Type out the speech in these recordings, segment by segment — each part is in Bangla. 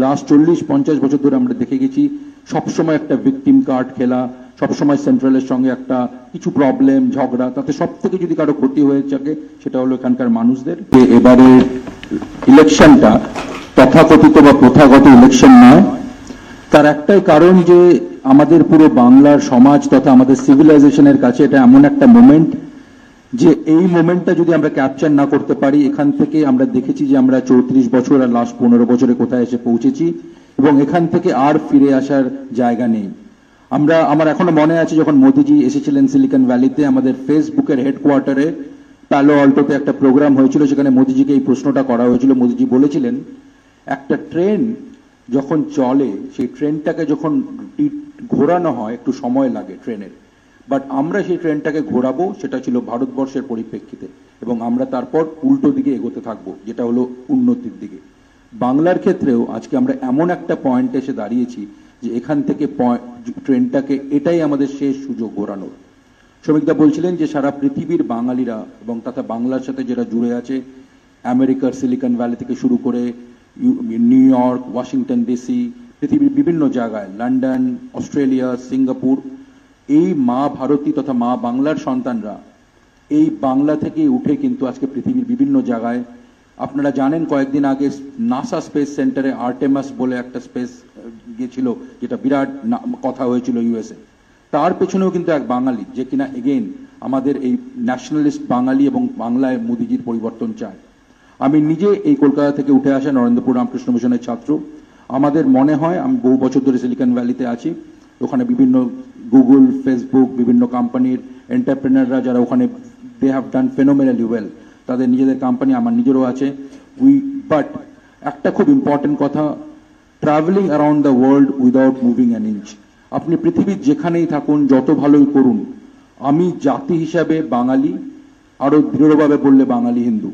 লাস্ট 40-50 বছর ধরে আমরা দেখে গেছি সবসময় একটা ভিকটিম কার্ড খেলা, সবসময় সেন্ট্রালের সঙ্গে একটা কিছু প্রবলেম ঝগড়া, তাতে সব থেকে যদি কারো ক্ষতি হয়ে থাকে সেটা হলো এখানকার মানুষদের। এবারে ইলেকশনটা তথাকথিত বা প্রথাগত ইলেকশন নয়, তার একটাই কারণ যে আমাদের পুরো বাংলার সমাজ তথা আমাদের সিভিলাইজেশনের কাছে এটা এমন একটা মোমেন্ট যে এই মোমেন্টটা যদি আমরা ক্যাপচার না করতে পারি, এখান থেকে আমরা দেখেছি যে আমরা 34 বছর আর লাস্ট 15 বছরে কোথায় এসে পৌঁছেছি এবং এখান থেকে আর ফিরে আসার জায়গা নেই। আমার এখনো মনে আছে যখন মোদিজি এসেছিলেন সিলিকন ভ্যালিতে, আমাদের ফেসবুকের হেডকোয়ার্টারে প্যালো অল্টোতে একটা প্রোগ্রাম হয়েছিল, সেখানে মোদিজিকে এই প্রশ্নটা করা হয়েছিল। মোদিজি বলেছিলেন একটা ট্রেন যখন চলে সেই ট্রেনটাকে যখন ঘোরানো হয় একটু সময় লাগে ট্রেনের, বাট আমরা সেই ট্রেনটাকে ঘোরাবো সেটা ছিল ভারতবর্ষের পরিপ্রেক্ষিতে এবং আমরা তারপর উল্টো দিকে এগোতে থাকবো, যেটা হলো উন্নতির দিকে। বাংলার ক্ষেত্রেও আজকে আমরা এমন একটা পয়েন্টে এসে দাঁড়িয়েছি যে এখান থেকে ট্রেনটাকে এটাই আমাদের শেষ সুযোগ ঘোরানোর। শ্রমিকদা বলছিলেন যে সারা পৃথিবীর বাঙালিরা এবং তথা বাংলার সাথে যারা জুড়ে আছে, আমেরিকার সিলিকন ভ্যালি থেকে শুরু করে নিউ ইয়র্ক, ওয়াশিংটন ডিসি, পৃথিবীর বিভিন্ন জায়গায়, লন্ডন, অস্ট্রেলিয়া, সিঙ্গাপুর, এই মা ভারতী তথা মা বাংলার সন্তানরা এই বাংলা থেকে উঠে কিন্তু আজকে পৃথিবীর বিভিন্ন জায়গায়, আপনারা জানেন কয়েকদিন আগে নাসা স্পেস সেন্টারে আর্টেমাস বলে একটা স্পেস গিয়েছিল, যেটা বিরাট কথা হয়েছিল ইউএসএ। তার পেছনেও কিন্তু এক বাঙালি যে কিনা এগেইন আমাদের এই ন্যাশনালিস্ট বাঙালি এবং বাংলায় মোদিজির পরিবর্তন চায়। আমি নিজে এই কলকাতা থেকে উঠে আসা নরেন্দ্রপুর রামকৃষ্ণ মিশনের ছাত্র। আমাদের মনে হয়, আমি বহু বছর ধরে সিলিকন ভ্যালিতে আছি, ওখানে বিভিন্ন গুগল, ফেসবুক, বিভিন্ন কোম্পানির এন্টারপ্রেনাররা যারা ওখানে দে হ্যাভ ডান ফেনোমেনালি ওয়েল, তাদের নিজেদের কোম্পানি, আমার নিজেরও আছে। বাট একটা খুব ইম্পর্টেন্ট কথা, travelling around the world without moving an inch. আপনি পৃথিবীর যেখানেই থাকুন, যত ভালোই করুন, আমি জাতি হিসাবে বাঙালি, আরো দৃঢ়ভাবে বললে বাঙালি হিন্দু।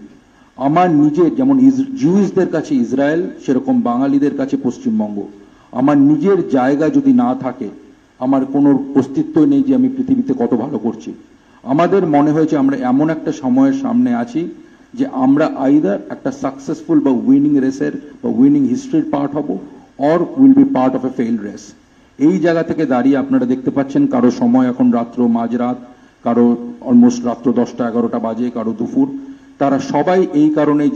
আমার নিজের যেমন জিউসদের কাছে ইসরায়েল, সেরকম বাঙালিদের কাছে পশ্চিমবঙ্গ। আমার নিজের জায়গা যদি না থাকে, আমার কোনো অস্তিত্ব নেই যে আমি পৃথিবীতে কত ভালো করছি। আমাদের মনে হয়েছে আমরা এমন একটা সময়ের সামনে আছি যে আমরা আইদার একটা সাকসেসফুল বা উইনিং রেসের বা উইনিং হিস্ট্রির পার্ট হব, or will be part of a failed race. এই জায়গা থেকে দাঁড়িয়ে আপনারা দেখতে পাচ্ছেন কারো সময় এখন রাত্র মাঝরাত, কারো অলমোস্ট রাত্র 10টা-11টা বাজে, কারো দুপুর। তারা সবাই এই কারণেই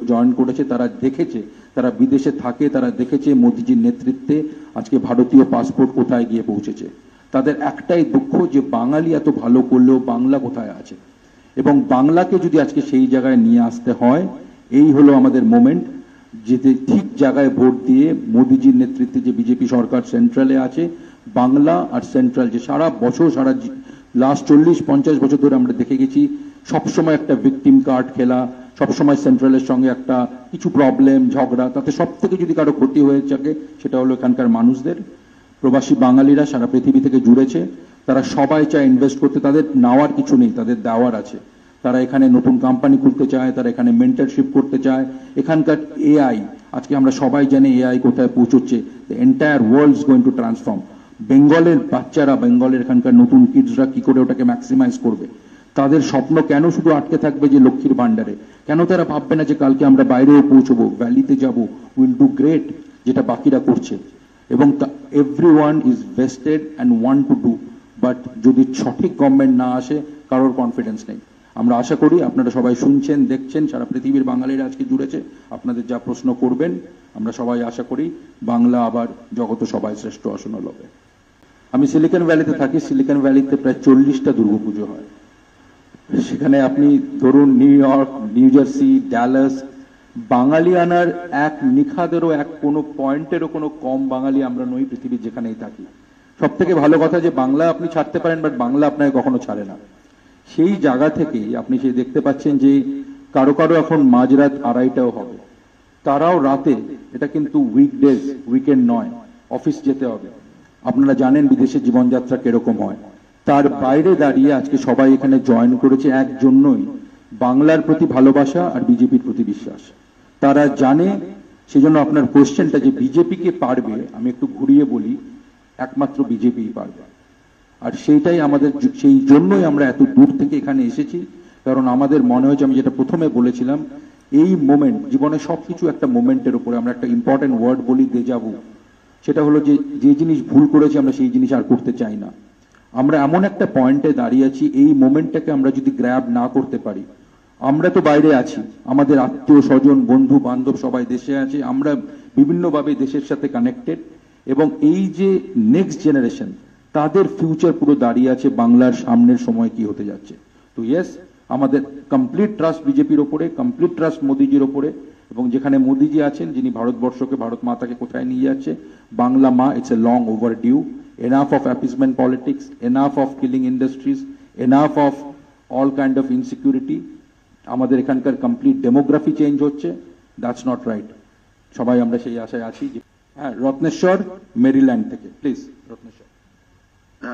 জয়েন করেছে। তারা দেখেছে, তারা বিদেশে থাকে, তারা দেখেছে মোদিজির নেতৃত্বে আজকে ভারতীয় পাসপোর্ট কোথায় গিয়ে পৌঁছেছে। তাদের একটাই দুঃখ যে বাঙালি এত ভালো করলেও বাংলা কোথায় আছে, এবং বাংলাকে যদি আজকে সেই জায়গায় নিয়ে আসতে হয়, এই হলো আমাদের মোমেন্ট, যেতে ঠিক জায়গায় ভোট দিয়ে মোদিজির নেতৃত্বে যে বিজেপি সরকার সেন্ট্রালে আছে, বাংলা আর সেন্ট্রাল যে সারা বছর সারা লাস্ট 40-50 বছর ধরে আমরা দেখে গেছি সবসময় একটা ভিকটিম কার্ড খেলা, সবসময় সেন্ট্রালের সঙ্গে একটা কিছু প্রবলেম ঝগড়া, তাতে সব থেকে যদি কারো ক্ষতি হয়ে থাকে সেটা হলো এখানকার মানুষদের। প্রবাসী বাঙালিরা সারা পৃথিবী থেকে জুড়েছে, তারা সবাই চায় ইনভেস্ট করতে, তাদের নেওয়ার কিছু নেই, তাদের দেওয়ার আছে। তারা এখানে নতুন কোম্পানি খুলতে চায়, তারা এখানে মেন্টরশিপ করতে চায়। এখানকার এআই, আজকে আমরা সবাই জানি এআই কোথায় পৌঁছচ্ছে, the entire world is going to transform. বেঙ্গলের বাচ্চারা, বেঙ্গলের এখানকার নতুন কিডসরা কি করে ওটাকে ম্যাক্সিমাইজ করবে? তাদের স্বপ্ন কেন শুধু আটকে থাকবে যে লক্ষ্মীর ভান্ডারে? কেন তারা ভাববে না যে কালকে আমরা বাইরেও পৌঁছবো, ভ্যালিতে যাব, উইল ডু গ্রেট, যেটা বাকিরা করছে? এবং everyone is vested and want to do, but যদি সঠিক গভর্নমেন্ট না আসে, কারোর কনফিডেন্স নেই। আমরা আশা করি আপনারা সবাই শুনছেন, দেখছেন, সারা পৃথিবীর বাঙালিরা আজকে জুড়েছে, আপনাদের যা প্রশ্ন করবেন আমরা সবাই আশা করি বাংলা আবার জগত সবাই শ্রেষ্ঠ আসন হবে। আমি সিলিকন ভ্যালিতে থাকি। সিলিকন ভ্যালিতে প্রায় 40টা দুর্গাপুজো হয়। সেখানে আপনি ধরুন new York, new jersey, Dallas, বাঙালি আনার এক নিখাদেরও এক কোনো পয়েন্টেরও কোনো কম বাঙালি আমরা নই পৃথিবীর যেখানেই থাকি। সব থেকে ভালো কথা যে বাংলা আপনি ছাড়তে পারেন, বাট বাংলা আপনাকে কখনো ছাড়ে না। সেই জায়গা থেকেই আপনি সেই দেখতে পাচ্ছেন যে কারো কারো এখন মাঝরাত 2:30টাও হবে, তারাও রাতে, এটা কিন্তু উইকডেজ, উইকেন্ড নয়, অফিস যেতে হবে। আপনারা জানেন বিদেশে জীবনযাত্রা কিরকম হয়। তার বাইরে দাঁড়িয়ে আজকে সবাই এখানে জয়েন করেছে এক জন্যই, বাংলার প্রতি ভালোবাসা আর বিজেপির প্রতি বিশ্বাস। তারা জানে, সেজন্য আপনার কোশ্চেনটা যে বিজেপি কে পারবে, আমি একটু ঘুরিয়ে বলি, একমাত্র বিজেপিই পারবে। আর সেইটাই আমাদের, সেই জন্যই আমরা এত দূর থেকে এখানে এসেছি, কারণ আমাদের মনে হয়েছে, আমি যেটা প্রথমে বলেছিলাম, এই মোমেন্ট, জীবনে সবকিছু একটা মোমেন্টের উপরে, আমরা একটা ইম্পর্টেন্ট ওয়ার্ড বলি দেজাভু, সেটা হলো যে যে জিনিস ভুল করেছি আমরা সেই জিনিস আর করতে চাই না। আমরা এমন একটা পয়েন্টে দাঁড়িয়ে আছি, এই মোমেন্টটাকে আমরা যদি গ্র্যাব না করতে পারি, আমরা তো বাইরে আছি, আমাদের আত্মীয় স্বজন বন্ধু বান্ধব সবাই দেশে আছে, আমরা বিভিন্নভাবে দেশের সাথে কানেক্টেড, এবং এই যে নেক্সট জেনারেশন, তাদের ফিউচার পুরো দাঁড়িয়ে আছে বাংলার সামনের সময় কি হতে যাচ্ছে। তো ইয়েস, আমাদের কমপ্লিট ট্রাস্ট বিজেপির ওপরে, কমপ্লিট ট্রাস্ট মোদিজির ওপরে, এবং যেখানে মোদিজি আছেন, যিনি ভারতবর্ষকে, ভারত মাতাকে কোথায় নিয়ে যাচ্ছে, বাংলা মা, ইটস এ লং ওভার ডিউ। Enough of appeasement politics, enough of killing industries, enough of all kind of insecurity. আমাদের এখানকার কমপ্লিট ডেমোগ্রাফি চেঞ্জ হচ্ছে, দ্যাটস নট রাইট। সবাই আমরা সেই আশায় আছি। হ্যাঁ, রত্নেশ্বর মেরিল্যান্ড থেকে, প্লিজ রত্নেশ্বর।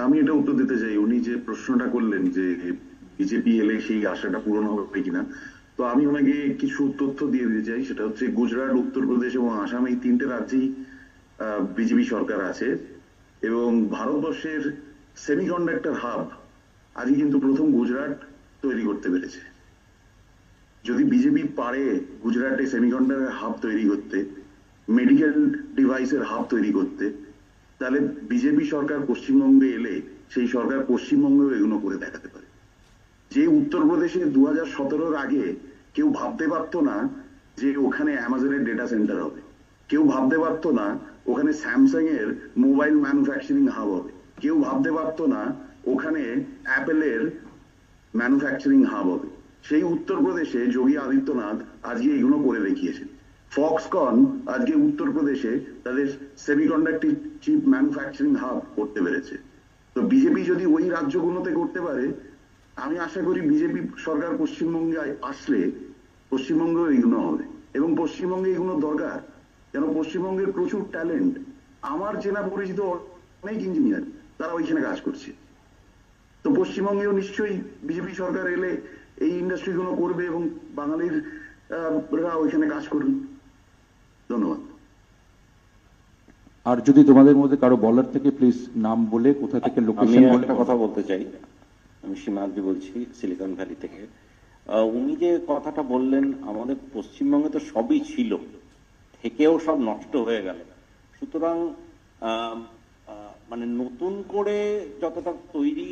আমি এটা উত্তর দিতে চাই, উনি যে প্রশ্নটা করলেন যে বিজেপি এলে সেই আশাটা পূরণ হবে কিনা, তো আমি ওনাকে কিছু তথ্য দিয়ে দিতে চাই। সেটা হচ্ছে গুজরাট, উত্তরপ্রদেশ এবং আসাম, এই তিনটে রাজ্যেই বিজেপি সরকার আছে, এবং ভারতবর্ষের সেমিকন্ডাক্টর হাব আজকে কিন্তু প্রথম গুজরাট তৈরি করতে পেরেছে। যদি বিজেপি পারে গুজরাটে সেমিকন্ডাক্টর হাব তৈরি করতে, মেডিকেল ডিভাইসের হাব তৈরি করতে, তাহলে বিজেপি সরকার পশ্চিমবঙ্গে এলে সেই সরকার পশ্চিমবঙ্গেও এগুলো করে দেখাতে পারে। যে উত্তরপ্রদেশে 2017-র আগে কেউ ভাবতে পারতো না যে ওখানে অ্যামাজনের ডেটা সেন্টার হবে, কেউ ভাবতে পারতো না ওখানে স্যামসাং এর মোবাইল ম্যানুফ্যাকচারিং হাব হবে, কেউ ভাবতে পারতো না ওখানে অ্যাপেলের ম্যানুফ্যাকচারিং হাব হবে। সেই উত্তরপ্রদেশে যোগী আদিত্যনাথ আজকে এগুলো করে দেখিয়েছেন। ফক্সকন আজকে উত্তরপ্রদেশে তাদের সেমিকন্ডাক্টর চিপ ম্যানুফ্যাকচারিং হাব করতে পেরেছে। তো বিজেপি যদি ওই রাজ্যগুলোতে করতে পারে, আমি আশা করি বিজেপি সরকার পশ্চিমবঙ্গে আসলে পশ্চিমবঙ্গেও এগুলো হবে, এবং পশ্চিমবঙ্গে এগুলো দরকার, কেন পশ্চিমবঙ্গের প্রচুর ট্যালেন্ট। আমার চেনা পরিচিত অনেক ইঞ্জিনিয়ার তারা ওইখানে কাজ করছে। তো পশ্চিমবঙ্গেও নিশ্চয়ই বিজেপি সরকার এলে এই ইন্ডাস্ট্রিগুলো করবে এবং বাঙালিরা ওইখানে কাজ করবে। ধন্যবাদ। আর যদি তোমাদের মধ্যে কারো বলার থেকে প্লিজ নাম বলে, কোথা থেকে লোকেশন বলে। একটা কথা বলতে চাই, আমি সীমাদ্রি বলছি সিলিকন ভ্যালি থেকে। উনি যে কথাটা বললেন, আমাদের পশ্চিমবঙ্গে তো সবই ছিল, থেকেও সব নষ্ট হয়ে গেল। সুতরাং মানে নতুন করে যতটা তৈরি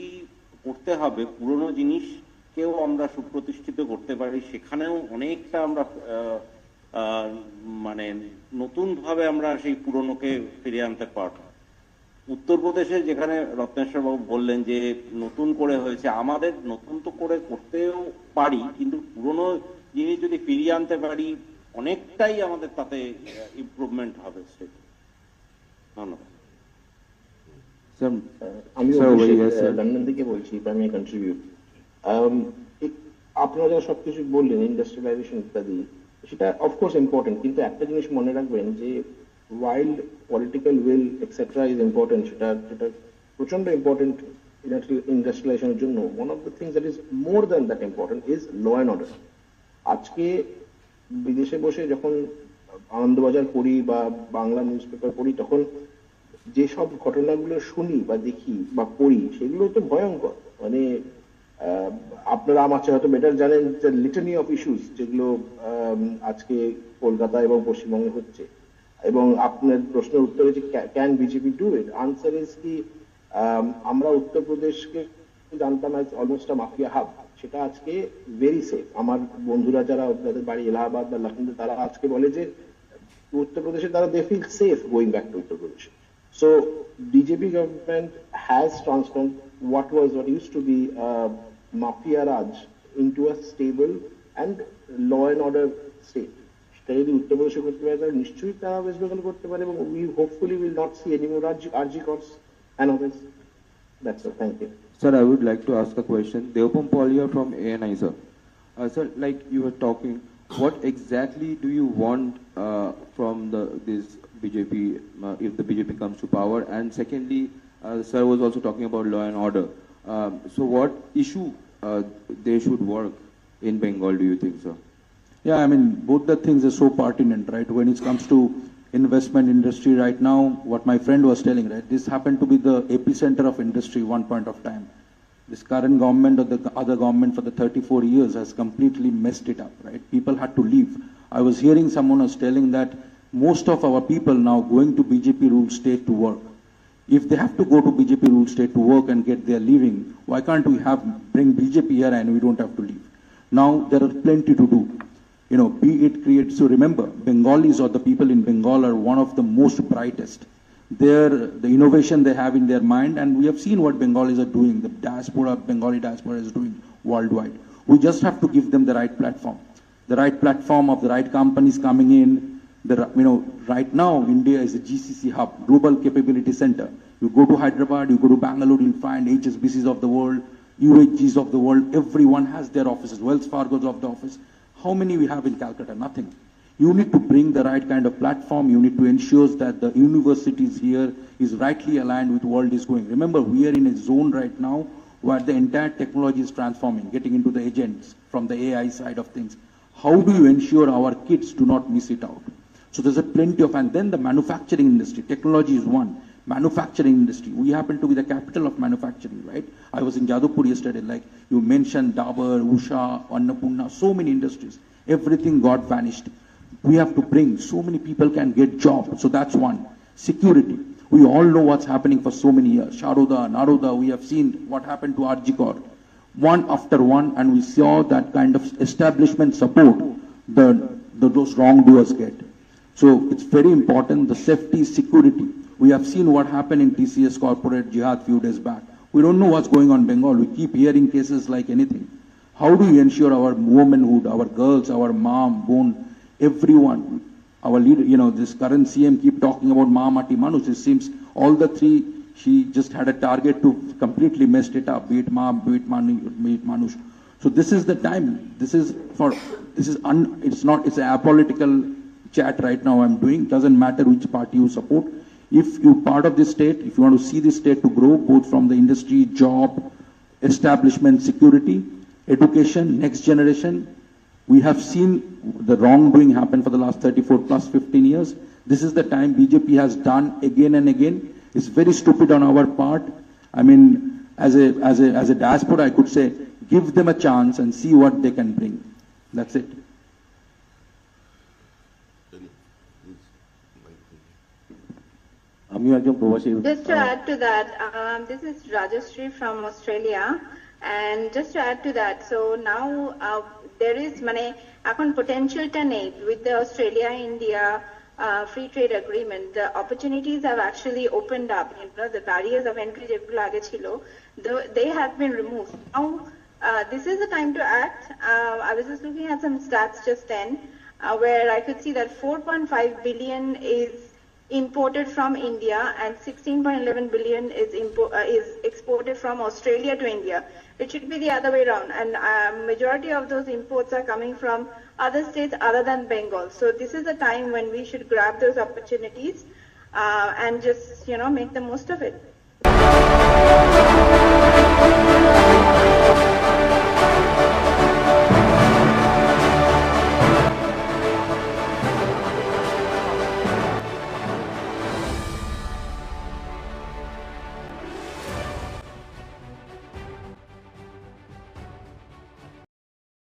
করতে হবে, পুরনো জিনিসকেও আমরা সুপ্রতিষ্ঠিত করতে পারি, সেখানেও অনেকটা আমরা মানে নতুন ভাবে আমরা সেই পুরনোকে ফিরিয়ে আনতে পারবো। উত্তরপ্রদেশে যেখানে রত্নেশ্বর বাবু বললেন যে নতুন করে হয়েছে, আমাদের নতুন তো করে করতেও পারি, কিন্তু পুরনো জিনিস যদি ফিরিয়ে আনতে পারি অনেকটাই আমাদের তাতে ইমপ্রুভমেন্ট হবে। ধন্যবাদ। আমি লন্ডন থেকে বলছি, আমি কন্ট্রিবিউট। আপনারা যা সবকিছু বললেন, ইন্ডাস্ট্রিয়ালাইজেশন ইত্যাদি, সেটা অফকোর্স ইম্পর্টেন্ট, কিন্তু একটা জিনিস মনে রাখবেন যে while political will etc. is important, সেটা প্রচন্ড ইম্পর্টেন্ট ইন্ডাস্ট্রিয়ালাইজেশনের জন্য, one of the things that is more than that important is law and order. আজকে বিদেশে বসে যখন আনন্দবাজার পড়ি বা বাংলা নিউজ পেপার পড়ি, তখন যেসব ঘটনাগুলো শুনি বা দেখি বা পড়ি, সেগুলো তো ভয়ঙ্কর। মানে আপনারা আমার চেয়ে হয়তো বেটার জানেন যে লিটানি অফ ইস্যুস যেগুলো আজকে কলকাতা এবং পশ্চিমবঙ্গে হচ্ছে। এবং আপনার প্রশ্নের উত্তরে যে can BJP do it, answer is কি আমরা উত্তরপ্রদেশকে জানতাম অ্যাজ অলমোস্ট আ মাফিয়া হাব, সেটা আজকে ভেরি সেফ। আমার বন্ধুরা যারা যাদের বাড়ি এলাহাবাদ বা লখনৌ, তারা আজকে বলে যে উত্তরপ্রদেশে তারা they feel safe going back to Uttar Pradesh. So BJP government has transformed what used to be mafia raj into a stable and law and order state. সেটা যদি উত্তরপ্রদেশে করতে পারে, তাহলে নিশ্চয়ই তারা ওয়েস্ট বেঙ্গল করতে পারে, এবং we hopefully will not see any more RG courts and others. That's all. Thank you. Sir, I would like to ask a question. Devapam Paulia from ANI, sir. Sir, like you were talking, what exactly do you want from this BJP if the BJP comes to power? And secondly, sir was also talking about law and order. So what issue they should work in Bengal, do you think, sir? Yeah, I mean, both the things are so pertinent, right? When it comes to investment industry right now, what my friend was telling, right? This happened to be the epicenter of industry one point of time. This current government or the other government for the 34 years has completely messed it up, right? People had to leave. I was hearing someone was telling that most of our people now going to BJP ruled state to work. If they have to go to BJP ruled state to work and get their living, why can't we bring BJP here and we don't have to leave? Now there are plenty to do. You know, be it create. So remember, Bengalis or the people in Bengal are one of the most brightest. The innovation they have in their mind, and we have seen what Bengalis are doing, the diaspora, Bengali diaspora is doing worldwide. We just have to give them the right platform of the right companies coming in. Right now, India is a GCC hub, Global Capability Center. You go to Hyderabad, you go to Bangalore, you'll find HSBCs of the world, UHGs of the world, everyone has their offices, Wells Fargo's of the office. How many we have in Calcutta? Nothing. You need to bring the right kind of platform. You need to ensure that the universities here is rightly aligned with world is going. Remember, we are in a zone right now where the entire technology is transforming, getting into the agents from the AI side of things. How do you ensure our kids do not miss it out? So there's a plenty of, and then the manufacturing industry, technology is one. Manufacturing industry, we happen to be the capital of manufacturing, right? I was in Jadavpur yesterday, like you mentioned Dabur, Usha, Annapurna, so many industries. Everything got vanished. We have to bring, so many people can get jobs. So that's one. Security. We all know what's happening for so many years. Sharoda, Naroda, we have seen what happened to RG one after one, and we saw that kind of establishment support those wrongdoers get. So it's very important, the safety, security. We have seen what happened in TCS corporate jihad few days back. We don't know what's going on in Bengal. We keep hearing cases like anything. How do you ensure our womanhood, our girls, our mom, bone, everyone, our leader, this current CM keep talking about Mahamati Manush. It seems all the three, she just had a target to completely messed it up, be it Ma, be it Manush. So this is the time. It's an apolitical chat right now I'm doing. Doesn't matter which party you support. If you're part of this state, if you want to see this state to grow, both from the industry, job, establishment, security, education, next generation, we have seen the wrongdoing happen for the last 34 plus 15 years. This is the time BJP has done again and again. It's very stupid on our part. I mean, as a diaspora, I could say, give them a chance and see what they can bring. That's it. Just to add to that, this is Rajashree from Australia, and just to add to that, so now there is এখন potentialটা নেই with the Australia-India free trade agreement. The opportunities have actually opened up. The barriers of entry যেগুলো আগে ছিল, they have been removed. Now this is the time to act. I was just looking at some stats just then, where I could see that 4.5 billion is imported from India and 16.11 billion is exported from Australia to India. It should be the other way around, and majority of those imports are coming from other states other than Bengal. So this is a time when we should grab those opportunities and just make the most of it.